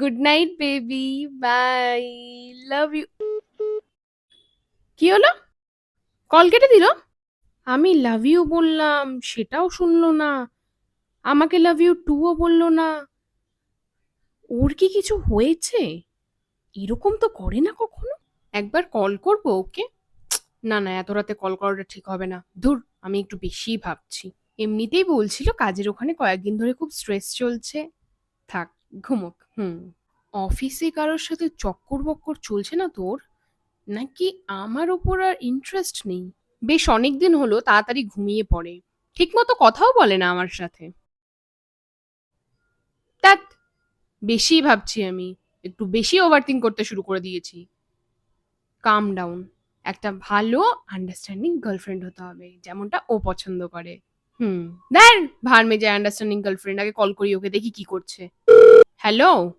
Good night baby, bye, love you. কি হলো? Call কেটে দিল? আমি লাভ ইউ বললাম, সেটাও শুনলো না। আমাকে লাভ ইউ টুও বললো না। ওর কি কিছু হয়েছে? এরকম তো করে না কখনো। একবার কল করবো ওকে। না না, এত রাতে কল করাটা ঠিক হবে না। ধুর, আমি একটু বেশিই ভাবছি। এমনিতেই বলছিল কাজের ওখানে কয়েকদিন ধরে খুব স্ট্রেস চলছে। থাক, ঘুমোক। অফিসে কারোর সাথে চক্কর বক্কর চলছে না তোর? নাকি আমার ওপর আর ইন্টারেস্ট নেই? বেশ অনেকদিন হলো তাড়াতাড়ি ঘুমিয়ে পড়ে। ঠিকমতো কথাও বলে না আমার সাথে। ধ্যাৎ, বেশি ভাবছি আমি। একটু বেশি ওভারথিংক করতে শুরু করে দিয়েছি। কাম ডাউন। একটা ভালো আন্ডারস্ট্যান্ডিং গার্লফ্রেন্ড হতে হবে, যেমনটা ও পছন্দ করে। হুম। দেখ, ভার মেজে আন্ডারস্ট্যান্ডিং গার্লফ্রেন্ড, আগে কল করি ওকে, দেখি কি করছে। হ্যালো।